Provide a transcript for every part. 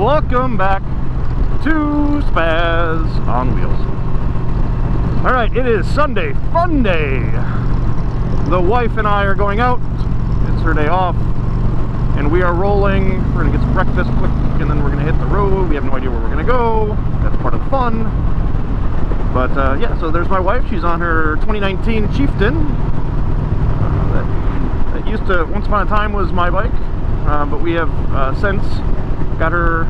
Welcome back to Spaz on Wheels. Alright, it is Sunday Funday. The wife and I are going out. It's her day off. And we are rolling. We're going to get some breakfast quick, and then we're going to hit the road. We have no idea where we're going to go. That's part of the fun. But yeah, so there's my wife. She's on her 2019 Chieftain. That used to, once upon a time, was my bike. But we have since got her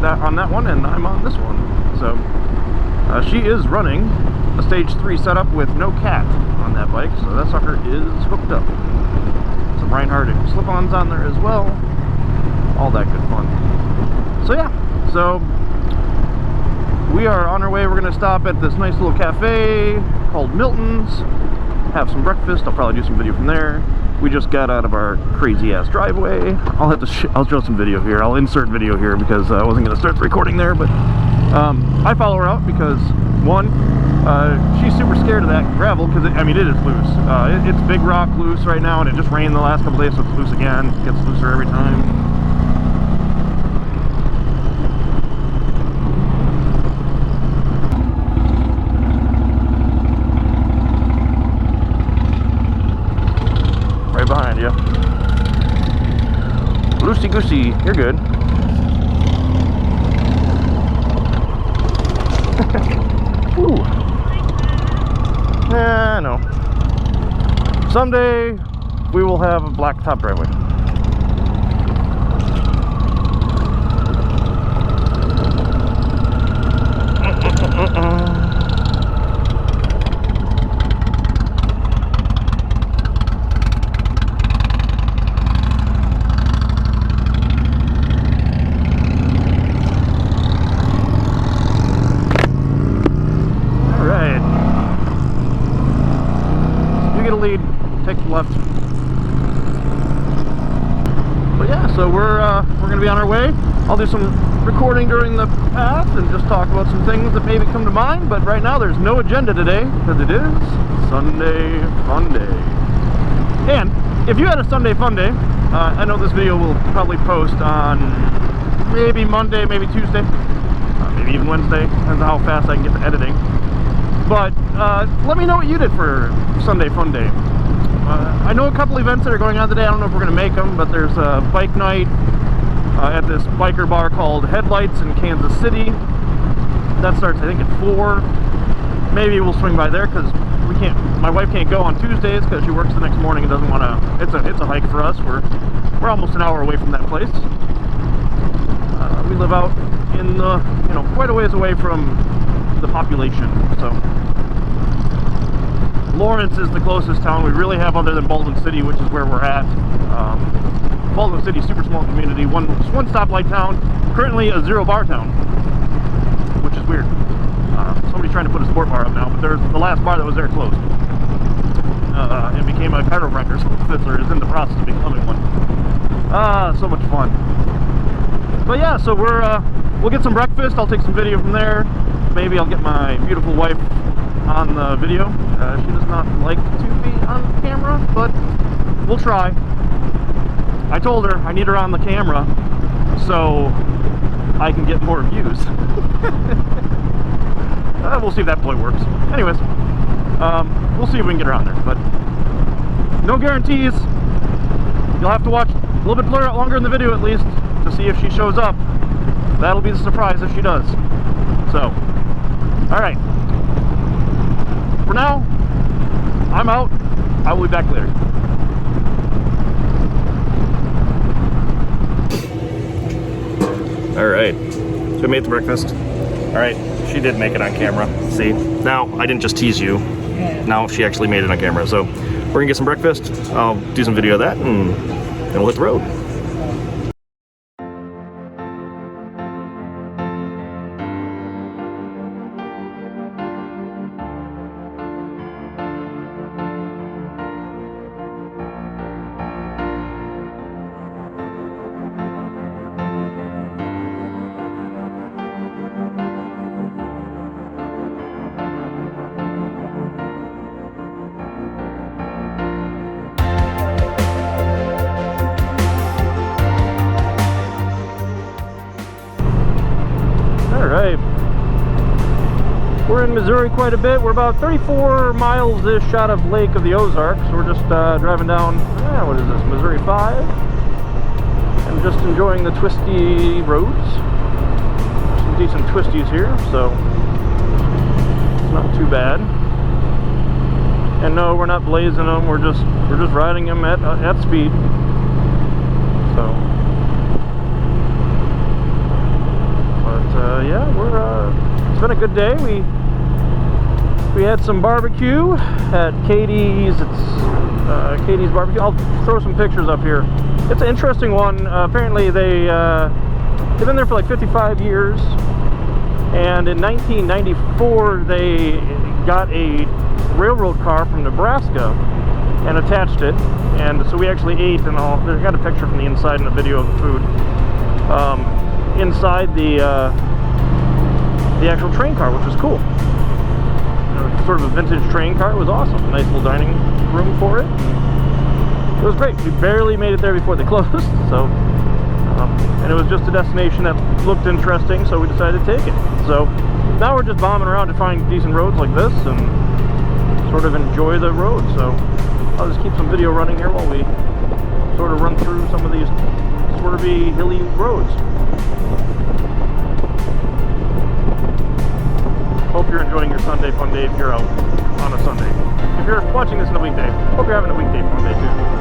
on that one, and I'm on this one. So she is running a stage 3 setup with no cat on that bike, so that sucker is hooked up. Some Reinhardt slip-ons on there as well. All that good fun. So yeah, so we are on our way. We're going to stop at this nice little cafe called Milton's, have some breakfast. I'll probably do some video from there. We just got out of our crazy ass driveway. I'll show some video here. I'll insert video here because I wasn't going to start the recording there, but I follow her out because one, she's super scared of that gravel because I mean it is loose. It's big rock loose right now, and it just rained the last couple days, so it's loose again. It gets looser every time. Behind you. Loosey goosey, you're good. Ooh. Yeah, no. Someday we will have a blacktop driveway. Take the left. But yeah, so we're gonna be on our way. I'll do some recording during the path and just talk about some things that maybe come to mind, but right now there's no agenda today because it is Sunday Funday. And if you had a Sunday Funday, I know this video will probably post on maybe Monday, maybe Tuesday, maybe even Wednesday, depends on how fast I can get to editing. But let me know what you did for Sunday Funday. I know a couple events that are going on today. I don't know if we're going to make them, but there's a bike night at this biker bar called Headlights in Kansas City. That starts, I think, at 4. Maybe we'll swing by there because we can't. My wife can't go on Tuesdays because she works the next morning and doesn't want to. It's a hike for us. We're almost an hour away from that place. We live out in the quite a ways away from the population, so. Lawrence is the closest town we really have other than Baldwin City, which is where we're at. Baldwin City, super small community, one stoplight town, currently a 0 bar town, which is weird. Somebody's trying to put a sport bar up now, but the last bar that was there closed. It became a chiropractor, so Fitzler is in the process of becoming one. So much fun. But yeah, so we'll get some breakfast. I'll take some video from there. Maybe I'll get my beautiful wife on the video. She does not like to be on camera, but we'll try. I told her I need her on the camera so I can get more views. We'll see if that ploy works. Anyways, we'll see if we can get her on there, but no guarantees. You'll have to watch a little bit longer in the video at least to see if she shows up. That'll be the surprise if she does. So, alright. For now, I'm out. I will be back later. Alright, so we made the breakfast. Alright, she did make it on camera. See, now I didn't just tease you. Now she actually made it on camera. So we're gonna get some breakfast. I'll do some video of that and then we'll hit the road. Missouri quite a bit. We're about 34 miles-ish out of Lake of the Ozarks. We're just driving down, what is this, Missouri 5? And just enjoying the twisty roads. Some decent twisties here, so it's not too bad. And no, we're not blazing them. We're just riding them at speed. So, but yeah, it's been a good day. We had some barbecue at Kehde's. It's Kehde's barbecue. I'll throw some pictures up here. It's an interesting one. Apparently they've been there for like 55 years, and in 1994 they got a railroad car from Nebraska and attached it, and so we actually ate and all. I got a picture from the inside and a video of the food inside the actual train car, which was cool. Sort of a vintage train car. It was awesome. A nice little dining room for it. It was great. We barely made it there before they closed, so and it was just a destination that looked interesting, so we decided to take it. So now we're just bombing around to find decent roads like this and sort of enjoy the road. So I'll just keep some video running here while we sort of run through some of these swervy, hilly roads. Hope you're enjoying your Sunday fun day if you're out on a Sunday. If you're watching this on a weekday, hope you're having a weekday fun day too.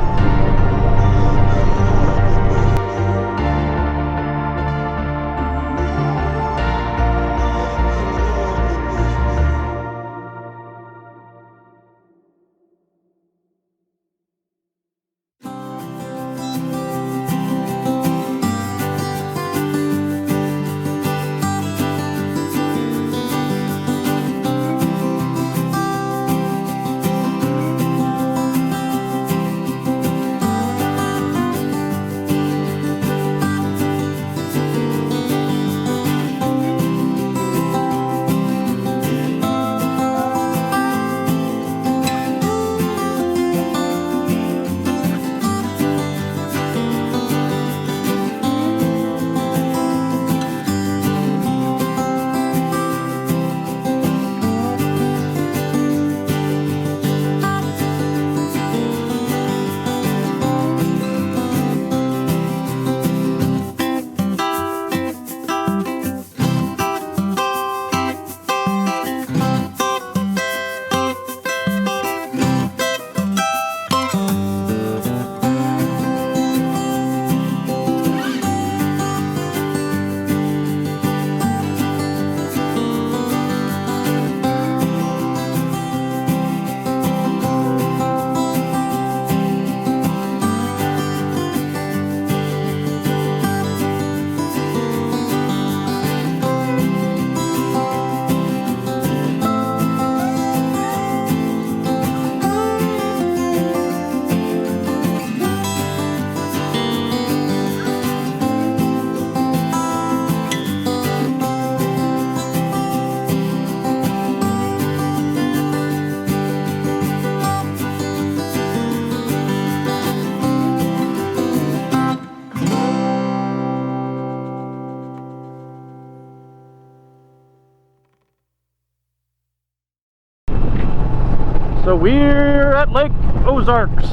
So we're at Lake Ozarks.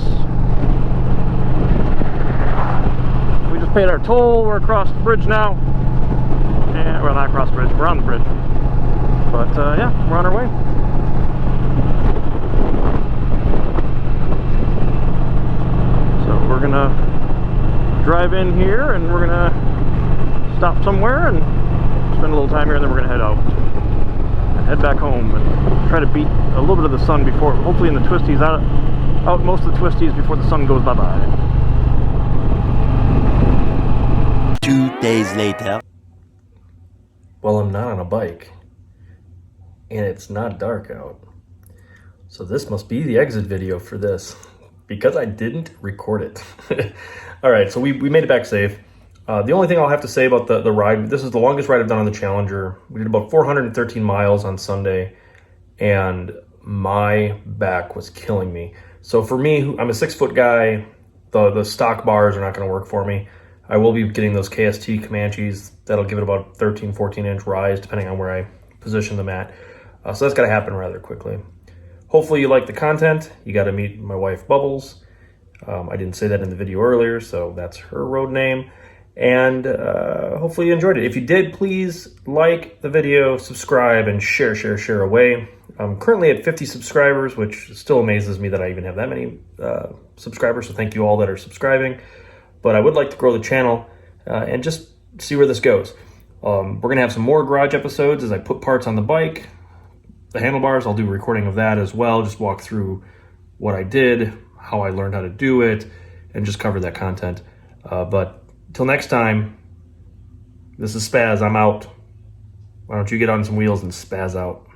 We just paid our toll. We're across the bridge now. And we're not across the bridge, we're on the bridge. But yeah, we're on our way. So we're gonna drive in here and we're gonna stop somewhere and spend a little time here, and then we're gonna head out. Head back home and try to beat a little bit of the sun before, hopefully in the twisties, out most of the twisties before the sun goes bye-bye. 2 days later. Well, I'm not on a bike, and it's not dark out. So this must be the exit video for this, because I didn't record it. All right, so we made it back safe. The only thing I'll have to say about the ride, this is the longest ride I've done on the Challenger. We did about 413 miles on Sunday, and my back was killing me. So for me, I'm a 6-foot guy, the stock bars are not going to work for me. I will be getting those KST Comanches. That'll give it about 13, 14 inch rise, depending on where I position them at. So that's got to happen rather quickly. Hopefully you like the content. You got to meet my wife, Bubbles. I didn't say that in the video earlier, so that's her road name. And hopefully you enjoyed it. If you did, please like the video, subscribe, and share away. I'm currently at 50 subscribers, which still amazes me that I even have that many subscribers, so thank you all that are subscribing. But I would like to grow the channel and just see where this goes. We're going to have some more garage episodes as I put parts on the bike. The handlebars, I'll do a recording of that as well, just walk through what I did, how I learned how to do it, and just cover that content. But till next time, this is Spaz. I'm out. Why don't you get on some wheels and spaz out?